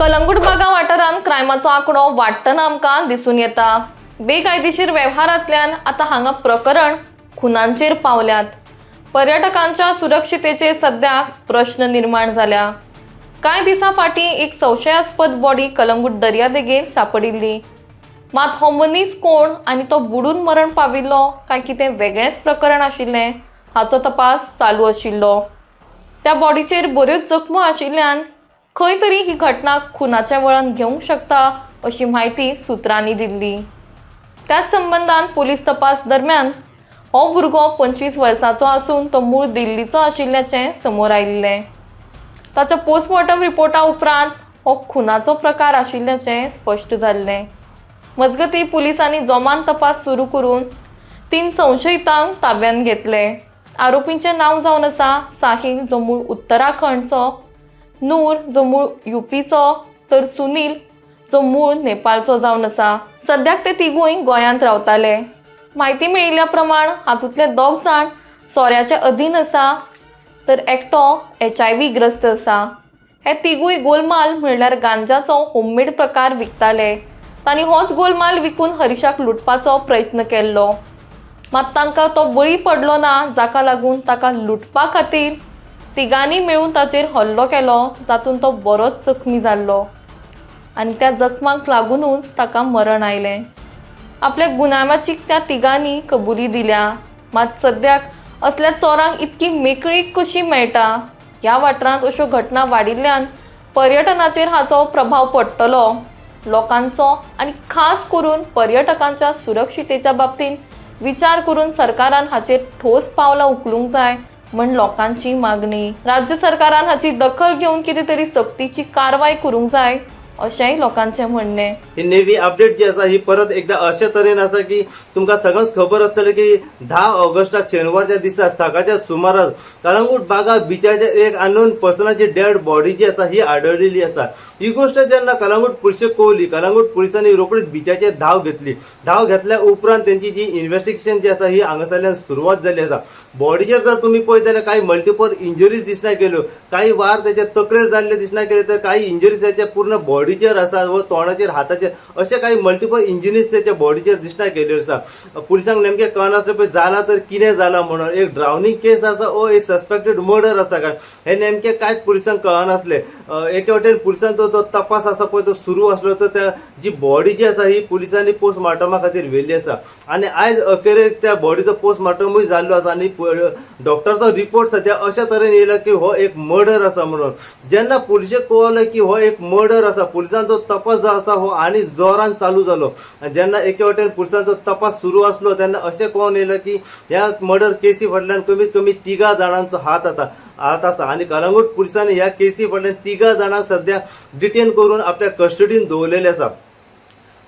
कलंगूट बागा वाठारांत क्रायमाचो आंकडो वाडटना आमकां दिसून येता। बेकायदेशीर वेव्हारांतल्यान आतां हांगा प्रकरण खुनांचेर पावल्यात। पर्यटकांच्या सुरक्षितेचेर सद्याक प्रश्न निर्माण जाल्या। कांय दिसां फाटीं एक संशयास्पद बॉडी कलंगूट दर्यादेगेर सांपडिल्ली। मात हो मनीस कोण आनी तो बुडून मरण पाविल्लो काय कितें वेगळेंच प्रकरण आशिल्लें हाचो तपास चालू आशिल्लो। त्या बॉडीचेर बऱ्योच जखमो आशिल्ल्यान खंय तरी ही घटना खुनाच्या वळण घेवंक शकता अशी माहिती सुत्रांनी दिल्ली। त्याच संबंधान पोलीस तपास दरम्यान हो भुरगो 25 वर्सांचो आसून तो मूळ दिल्लीचो आशिल्ल्याचें समोर आयिल्लें। ताच्या पोस्टमॉर्टम रिपोर्टा उपरांत हो खुनाचो प्रकार आशिल्ल्याचें स्पश्ट जाल्लें। मजगतीं पुलिसांनी जोमान तपास सुरू करून 3 संशयितांक ताब्यात घेतले। आरोपींचें नांव जावन आसा साहिल जो मूळ उत्तराखंडचो, नूर जो मूळ यूपीचो तर सुनील जो मूळ नेपाळचो जावन आसा। सद्याक ते तिगूय गोंयांत रावताले। माहिती मेळिल्ल्या प्रमाण हातूंतले 2 जाण सोऱ्याचे अधीन आसा तर एकटो HIV ग्रस्त आसा। हे तिगूय गोलमाल म्हणल्यार गांजाचो होममेड प्रकार विकताले। तांणी होच गोलमाल विकून हरीशाक लुटपाचो प्रयत्न केल्लो, मात तांकां तो बळी पडलो ना, जाका लागून ताका लुटपा खातीर तिगांनी मेळून ताचेर हल्लो केलो, जातून तो बरोच जखमी जाल्लो आनी त्या जखमांक लागूनच ताका मरण आयलें। आपल्या गुन्यांवाची त्या तिगांनी कबुली दिल्या, मात सद्याक असल्या चोरांक इतकी मेकळीक कशी मेळटा? ह्या वाठारांत अश्यो घटना वाडिल्ल्यान पर्यटनाचेर हाचो प्रभाव पडटलो। लोकांचो आनी खास करून पर्यटकांच्या सुरक्षितेच्या बाबतींत विचार करून सरकारान हाचेर ठोस पावलां उखलूंक जाय म्हण लोकांची मागणी। राज्य सरकारान हाची दखल घेवन कितें तरी सक्तीची कारवाय करूंक जाय अशेंय लोकांचें म्हणणें। ही नेवी अपडेट जी आसा ही परत एकदा अशा तरेन आसा की तुमकां सगळ्यांक खबर आसतलें की 10 ऑगस्टाक शेनवारच्या दिसा सकाळच्या सुमारास कलंगूट बागा बिचाचेर एक अननोन पर्सनाची डेड बॉडी जी आसा ही आढळलेली आसा। ही गोष्ट जेन्ना कलंगूट पुलिशेक कळली, कलंगूट पुलिसांनी रोखडीच बिचाचेर धाव घेतली। धाव घेतल्या उपरांत त्यांची जी इन्व्हेस्टिगेशन जी आसा ही हांगासरल्यान सुरवात जाली आसा। बॉडीचेर जर तुम्ही पळयत जाल्यार काही मल्टिपल इंजरीज दिसना गेल्यो, काही वार त्याच्या तकलेर जाल्ले दिसना गेले, तर काही इंजरीज त्याच्या पूर्ण बॉडीचेर आसा व तोंडाचेर, हाताचेर अशे काही मल्टिपल इंजरीज त्याच्या बॉडीचेर दिसना गेल्यो आसा। पुलिसांक नेमके कळनासलें पळय जाला तर कितें जाला म्हणून। एक ड्रावनिंग केस आसा ओ एक सस्पेक्टेड मर्डर आसा काय हे नेमके कांयच पुलिसांक कळनासलें। एके वटेन पुलिसांचो तो तपास आसा पळय तो सुरू आसलो, तर त्या जी बॉडी जी आसा ही पुलिसांनी पोस्टमॉर्टमा खातीर व्हेल्ली आसा आनी आयज अखेरेक त्या बॉडीचो पोस्टमॉर्टमूय जाल्लो आसा आनी डॉक्टरचो रिपोर्ट सद्या अशा तरेन येयला की हो एक मर्डर आसा म्हणून। जेन्ना पुलिशेक कळलें की हो एक मर्डर आसा, पुलिसांचो तपास जो आसा हो आनी जोरान चालू जालो। जेन्ना एके वटेन पुलिसांचो तपास सुरू आसलो तेन्ना अशें कळून येयलें की ह्या मर्डर केसी फाटल्यान कमीत कमी 3 जाणांचो हात आसा आनी कलंगूट पुलिसांनी ह्या केसी फाटल्यान 3 जाणांक सद्या डिटेन करून आपल्या कस्टडीन दवरलेले आसा।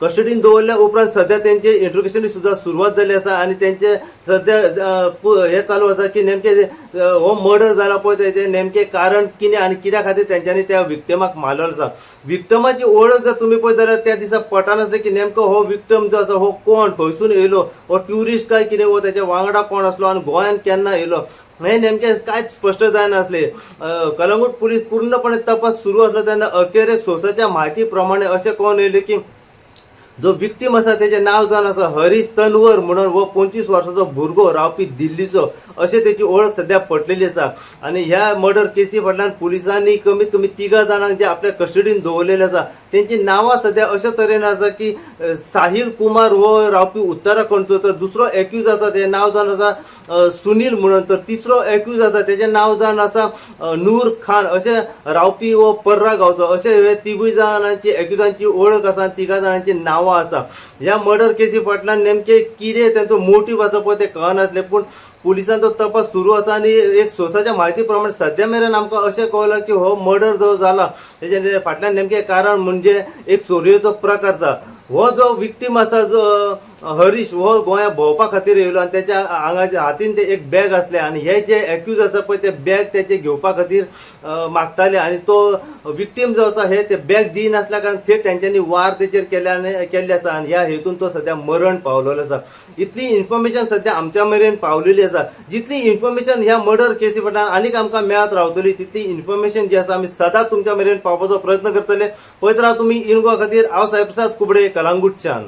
कस्टडीन दवरल्या उपरांत सध्या त्यांचे इंट्रोगेशनची सुद्धा सुरुवात झाली आसा आनी त्यांचे सध्या हे चालू आसा की नेमके हो मर्डर जाला पळय तेचे नेमके कारण कितें आनी कित्या खातीर तेंच्यांनी त्या विक्टिमाक मारलेलो आसा। विक्टिमाची ओळख जर तुम्ही पळयत जाल्यार त्या दिसा पटनासलें की नेमको हो विक्टिम जो आसा हो कोण, खंयसून येयलो, हो ट्युरिस्ट काय कितें, व त्याच्या वांगडा कोण आसलो आनी गोंयांत केन्ना येयलो हे नेमके कांयच स्पश्ट जायनासलें। कलंगूट पुलीस पूर्णपणे तपास सुरू आसलो तेन्ना अखेरेक सोर्साच्या म्हायती प्रमाणे अशें कळून येयलें की जो विक्टीम आसा तेजे नाव जावन आसा हरीश तन्वर म्हणून व 25 वर्साचो भुरगो रावपी दिल्लीचो अशें तेची ओळख सध्या पटलेली आसा। आनी ह्या मर्डर केसी फाटल्यान पुलिसांनी कमीत कमी 3 जाणांक जे आपल्या कस्टडीन दवरलेले आसा तेंची नांवां सध्या अशा तरेन आसा की साहिल कुमार हो रावपी उत्तराखंडचो, तर दुसरो एक्यूज आसा तेजें नाव जावन आसा सुनील म्हणून, तर तिसरो एक्यूज आसा तेजें नाव जावन आसा नूर खान अशें रावपी व पर्रा गांवचो। अशें हे 3 जाणांची एक्यूजांची ओळख आसा, 3 जाणांची नांवां आसा। ह्या मर्डर केसी फाटल्यान नेमके कितें तेंचो मोटीव आसा पळय तें कळनासलें, पूण पुलिसांचो तपास सुरू आसा आनी एक सोर्साच्या म्हायती प्रमाणे सद्या मेरेन आमकां अशें कळलां की हो मर्डर जो जाला तेजे फाटल्यान नेमके कारण म्हणजे एक चोरयेचो प्रकार आसा। हो जो विक्टीम असा जो हरीश हो गोंया भोंवपा खातीर येयलो आनी त्याच्या आंगाच्या हातीन ते एक बॅग असले आणि हे जे एक्यूज आसा पळय ते बॅग त्याचे घेवपा खातीर मागताले आणि तो विक्टीम जो आसा हे ते बॅग दिनासल्या कारण थेट त्यांच्यानी वार तेचेर केल्ले आसा आणि ह्या हेतून तो सध्या मरण पावलेलो आसा. इतली इन्फॉर्मेशन सध्या आमच्या मेरेन पावलेली आसा. जितली इन्फॉर्मेशन ह्या मर्डर केसी फाटल्यान आनीक आमकां मेळत रावतली तितली इन्फॉर्मेशन जी आसा आमी सदांच तुमच्या मेरेन पावपाचो प्रयत्न करतले. पळयत राहा तुम्ही इनगो खातीर हांव साहेब कुबडे कलांगूटच्यान.